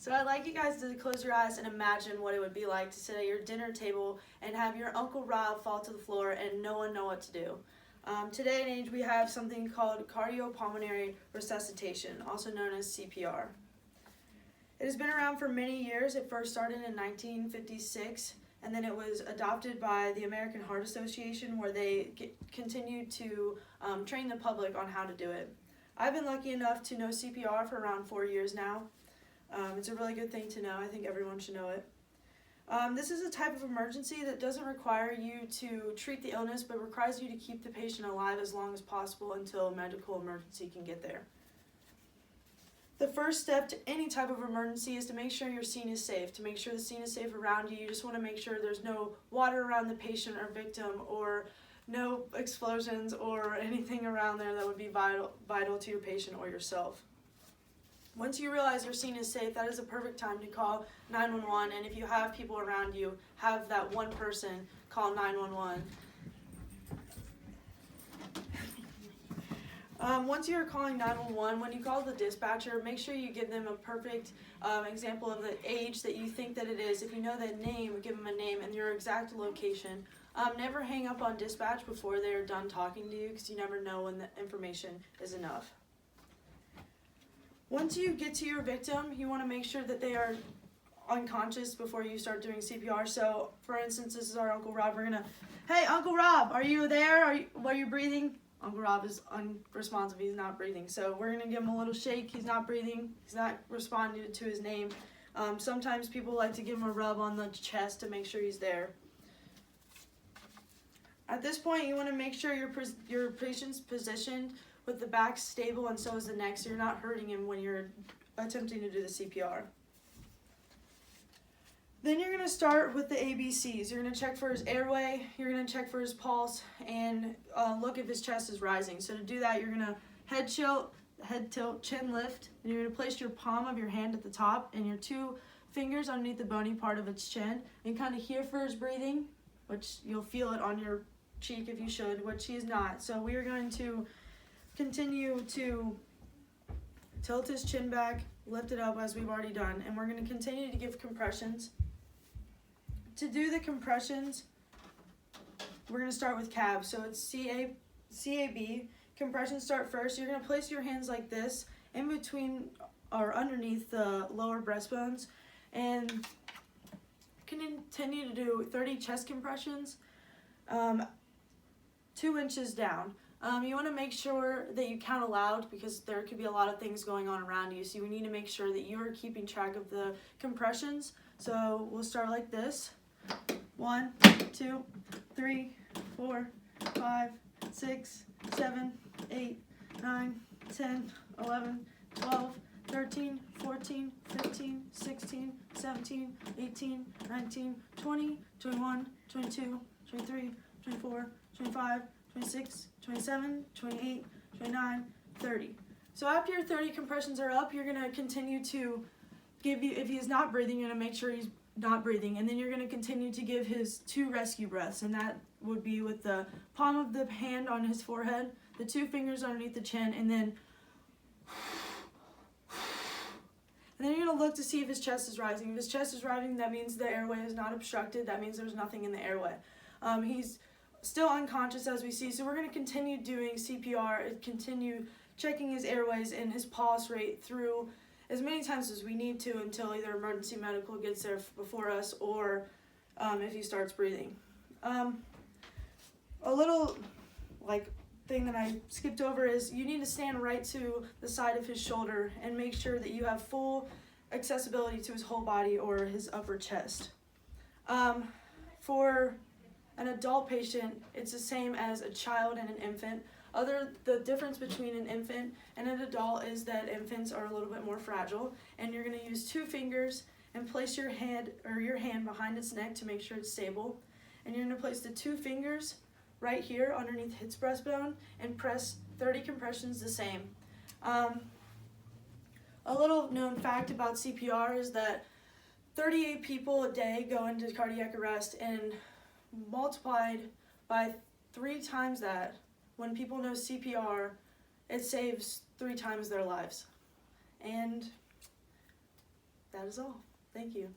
So I'd like you guys to close your eyes and imagine what it would be like to sit at your dinner table and have your Uncle Rob fall to the floor and no one know what to do. Today and age we have something called cardiopulmonary resuscitation, also known as CPR. It has been around for many years. It first started in 1956, and then it was adopted by the American Heart Association, where they continued to train the public on how to do it. I've been lucky enough to know CPR for around 4 years now. It's a really good thing to know. I think everyone should know it. This is a type of emergency that doesn't require you to treat the illness, but requires you to keep the patient alive as long as possible until a medical emergency can get there. The first step to any type of emergency is to make sure your scene is safe. To make sure the scene is safe around you, you just want to make sure there's no water around the patient or victim, or no explosions or anything around there that would be vital to your patient or yourself. Once you realize your scene is safe, that is a perfect time to call 911, and if you have people around you, have that one person call 911. Once you're calling 911, when you call the dispatcher, make sure you give them a perfect example of the age that you think that it is. If you know that name, give them a name and your exact location. Never hang up on dispatch before they're done talking to you, because you never know when the information is enough. Once you get to your victim, you want to make sure that they are unconscious before you start doing CPR. So, for instance, this is our Uncle Rob. We're gonna, hey, Uncle Rob, are you there? Are you breathing? Uncle Rob is unresponsive. He's not breathing. So we're gonna give him a little shake. He's not breathing. He's not responding to his name. Sometimes people like to give him a rub on the chest to make sure he's there. At this point, you want to make sure your patient's positioned with the back stable, and so is the neck, so you're not hurting him when you're attempting to do the CPR. Then you're going to start with the ABCs. You're going to check for his airway, you're going to check for his pulse, and look if his chest is rising. So to do that, you're going to head tilt, chin lift, and you're going to place your palm of your hand at the top and your 2 fingers underneath the bony part of its chin, and kind of hear for his breathing, which you'll feel it on your cheek if you should, which he is not. So we are going to continue to tilt his chin back, lift it up as we've already done, and we're going to continue to give compressions. To do the compressions, we're going to start with CAB. So it's CAB. Compressions start first. You're going to place your hands like this in between or underneath the lower breastbones, and continue to do 30 chest compressions, 2 inches down. You want to make sure that you count aloud, because there could be a lot of things going on around you, so you need to make sure that you are keeping track of the compressions. So we'll start like this: 1, 2, 3, 4, 5, 6, 7, 8, 9, 10, 11, 12, 13, 14, 15, 16, 17, 18, 19, 20, 21, 22, 23, 24, 25, 26, 27, 28, 29, 30. So after your 30 compressions are up, you're going to continue to give you, if he's not breathing, you're going to make sure he's not breathing, and then you're going to continue to give his 2 rescue breaths, and that would be with the palm of the hand on his forehead, the 2 fingers underneath the chin, and then you're going to look to see if his chest is rising. If his chest is rising, that means the airway is not obstructed. That means there's nothing in the airway. He's still unconscious, as we see, so we're going to continue doing CPR and continue checking his airways and his pulse rate through as many times as we need to until either emergency medical gets there before us, or if he starts breathing. A little thing that I skipped over is you need to stand right to the side of his shoulder and make sure that you have full accessibility to his whole body or his upper chest. For an adult patient, it's the same as a child and an infant. The difference between an infant and an adult is that infants are a little bit more fragile, and you're going to use 2 fingers and place your hand behind its neck to make sure it's stable. And you're going to place the 2 fingers right here underneath its breastbone and press 30 compressions the same. A little known fact about CPR is that 38 people a day go into cardiac arrest, and multiplied by 3 times that, when people know CPR, it saves 3 times their lives. And that is all. Thank you.